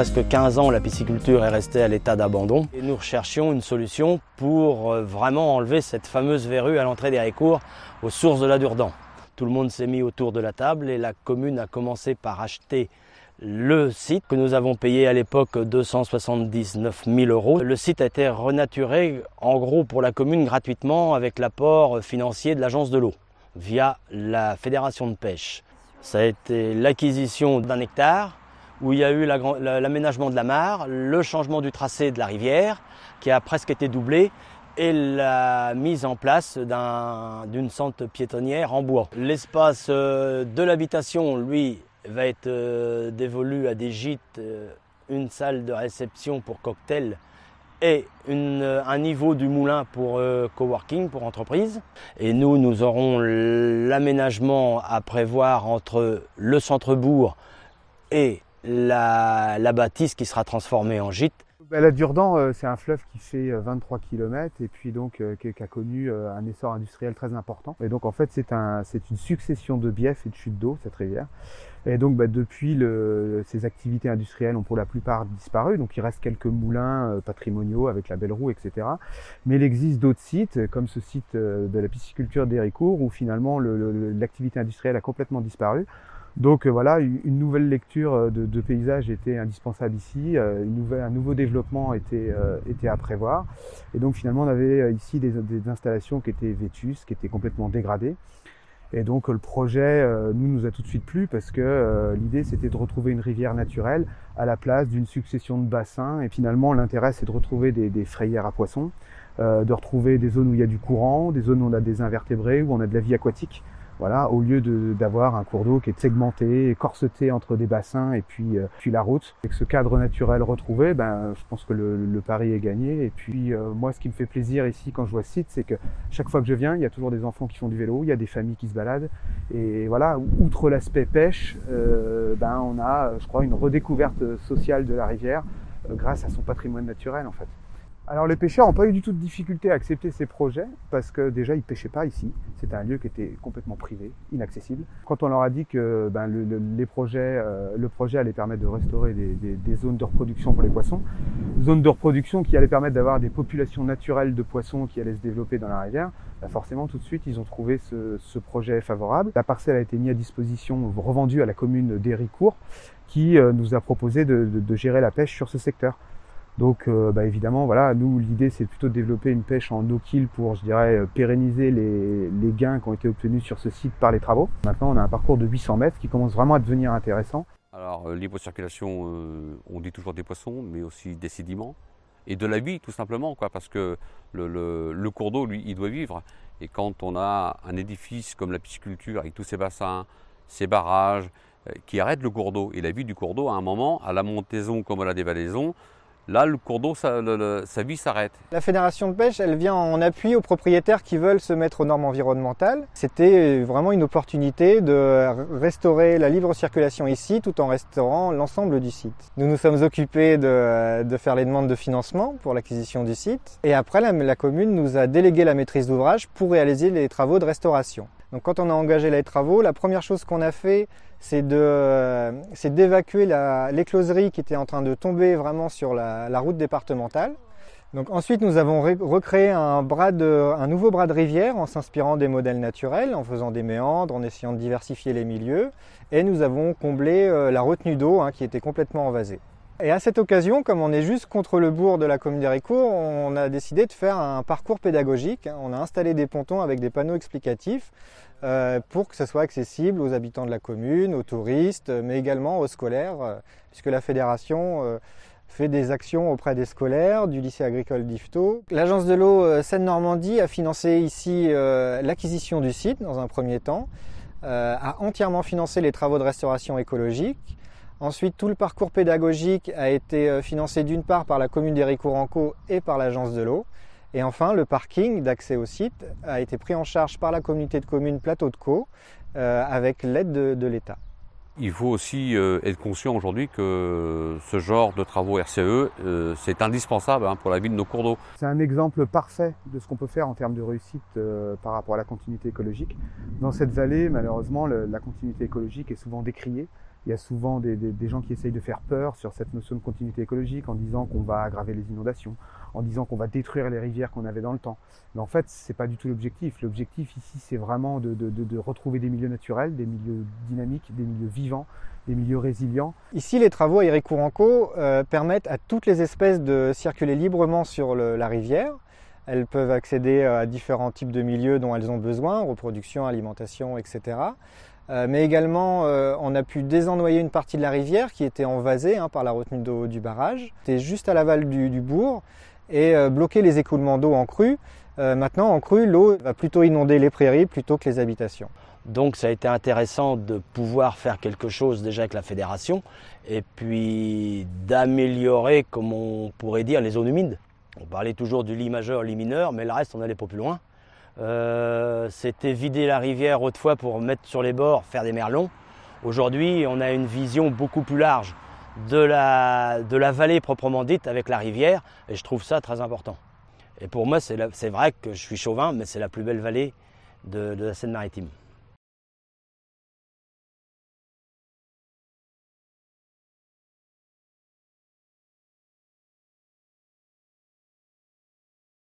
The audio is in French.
presque 15 ans, la pisciculture est restée à l'état d'abandon. Et nous recherchions une solution pour vraiment enlever cette fameuse verrue à l'entrée d'Héricourt, aux sources de la Durdan. Tout le monde s'est mis autour de la table et la commune a commencé par acheter le site que nous avons payé à l'époque 279 000 €. Le site a été renaturé en gros pour la commune gratuitement avec l'apport financier de l'agence de l'eau via la fédération de pêche. Ça a été l'acquisition d'1 hectare où il y a eu l'aménagement de la mare, le changement du tracé de la rivière qui a presque été doublé et la mise en place d'une sente piétonnière en bois. L'espace de l'habitation, lui, va être dévolu à des gîtes, une salle de réception pour cocktail et un niveau du moulin pour coworking, pour entreprise. Et nous aurons l'aménagement à prévoir entre le centre-bourg et la bâtisse qui sera transformée en gîte. La Durdan, c'est un fleuve qui fait 23 km et puis donc qui a connu un essor industriel très important. Et donc en fait c'est une succession de biefs et de chutes d'eau, cette rivière. Et donc depuis, ces activités industrielles ont pour la plupart disparu. Donc il reste quelques moulins patrimoniaux avec la Belle Roue, etc. Mais il existe d'autres sites, comme ce site de la pisciculture d'Héricourt, où finalement l'activité industrielle a complètement disparu. Donc voilà, une nouvelle lecture de paysage était indispensable ici, un nouveau développement était à prévoir. Et donc finalement on avait ici des installations qui étaient vétustes, qui étaient complètement dégradées. Et donc le projet nous a tout de suite plu parce que l'idée c'était de retrouver une rivière naturelle à la place d'une succession de bassins. Et finalement l'intérêt c'est de retrouver des frayères à poissons, de retrouver des zones où il y a du courant, des zones où on a des invertébrés, où on a de la vie aquatique. Voilà, au lieu d'avoir un cours d'eau qui est segmenté, corseté entre des bassins et puis la route. Avec ce cadre naturel retrouvé, je pense que le pari est gagné. Et puis moi, ce qui me fait plaisir ici quand je vois ce site, c'est que chaque fois que je viens, il y a toujours des enfants qui font du vélo, il y a des familles qui se baladent. Et voilà, outre l'aspect pêche, on a, je crois, une redécouverte sociale de la rivière grâce à son patrimoine naturel en fait. Alors les pêcheurs n'ont pas eu du tout de difficulté à accepter ces projets parce que déjà ils ne pêchaient pas ici. C'était un lieu qui était complètement privé, inaccessible. Quand on leur a dit que le projet allait permettre de restaurer des zones de reproduction pour les poissons, zones de reproduction qui allaient permettre d'avoir des populations naturelles de poissons qui allaient se développer dans la rivière, forcément tout de suite ils ont trouvé ce projet favorable. La parcelle a été mise à disposition, revendue à la commune d'Héricourt qui nous a proposé de gérer la pêche sur ce secteur. Donc évidemment, voilà, nous l'idée c'est plutôt de développer une pêche en no-kill pour, je dirais, pérenniser les gains qui ont été obtenus sur ce site par les travaux. Maintenant on a un parcours de 800 mètres qui commence vraiment à devenir intéressant. Alors libre circulation, on dit toujours des poissons, mais aussi des sédiments et de la vie tout simplement, quoi, parce que le cours d'eau, lui, il doit vivre. Et quand on a un édifice comme la pisciculture avec tous ces bassins, ces barrages qui arrêtent le cours d'eau et la vie du cours d'eau à un moment, à la montaison comme à la dévalaison, là, le cours d'eau, sa vie s'arrête. La fédération de pêche, elle vient en appui aux propriétaires qui veulent se mettre aux normes environnementales. C'était vraiment une opportunité de restaurer la libre circulation ici, tout en restaurant l'ensemble du site. Nous nous sommes occupés de faire les demandes de financement pour l'acquisition du site. Et après, la commune nous a délégué la maîtrise d'ouvrage pour réaliser les travaux de restauration. Donc quand on a engagé les travaux, la première chose qu'on a fait, c'est d'évacuer l'écloserie qui était en train de tomber vraiment sur la route départementale. Donc ensuite, nous avons recréé un nouveau bras de rivière en s'inspirant des modèles naturels, en faisant des méandres, en essayant de diversifier les milieux. Et nous avons comblé la retenue d'eau qui était complètement envasée. Et à cette occasion, comme on est juste contre le bourg de la commune d'Héricourt, on a décidé de faire un parcours pédagogique. On a installé des pontons avec des panneaux explicatifs pour que ce soit accessible aux habitants de la commune, aux touristes, mais également aux scolaires, puisque la fédération fait des actions auprès des scolaires du lycée agricole d'Yvetot. L'agence de l'eau Seine-Normandie a financé ici l'acquisition du site dans un premier temps, a entièrement financé les travaux de restauration écologique. Ensuite, tout le parcours pédagogique a été financé d'une part par la commune d'Héricourt-en-Caux et par l'agence de l'eau. Et enfin, le parking d'accès au site a été pris en charge par la communauté de communes Plateau de Caux avec l'aide de l'État. Il faut aussi être conscient aujourd'hui que ce genre de travaux RCE, c'est indispensable pour la vie de nos cours d'eau. C'est un exemple parfait de ce qu'on peut faire en termes de réussite par rapport à la continuité écologique. Dans cette vallée, malheureusement, la continuité écologique est souvent décriée. Il y a souvent des gens qui essayent de faire peur sur cette notion de continuité écologique en disant qu'on va aggraver les inondations, en disant qu'on va détruire les rivières qu'on avait dans le temps. Mais en fait, c'est pas du tout l'objectif. L'objectif ici, c'est vraiment de retrouver des milieux naturels, des milieux dynamiques, des milieux vivants, des milieux résilients. Ici, les travaux à Héricourt-en-Caux permettent à toutes les espèces de circuler librement sur la rivière. Elles peuvent accéder à différents types de milieux dont elles ont besoin, reproduction, alimentation, etc. Mais également, on a pu désennoyer une partie de la rivière qui était envasée par la retenue d'eau du barrage. C'était juste à l'aval du bourg et bloquer les écoulements d'eau en crue. Maintenant, en crue, l'eau va plutôt inonder les prairies plutôt que les habitations. Donc ça a été intéressant de pouvoir faire quelque chose déjà avec la fédération et puis d'améliorer, comme on pourrait dire, les zones humides. On parlait toujours du lit majeur, lit mineur, mais le reste on n'allait pas plus loin. C'était vider la rivière autrefois pour mettre sur les bords, faire des merlons. Aujourd'hui, on a une vision beaucoup plus large de la vallée proprement dite avec la rivière et je trouve ça très important. Et pour moi, c'est vrai que je suis chauvin, mais c'est la plus belle vallée de la Seine-Maritime.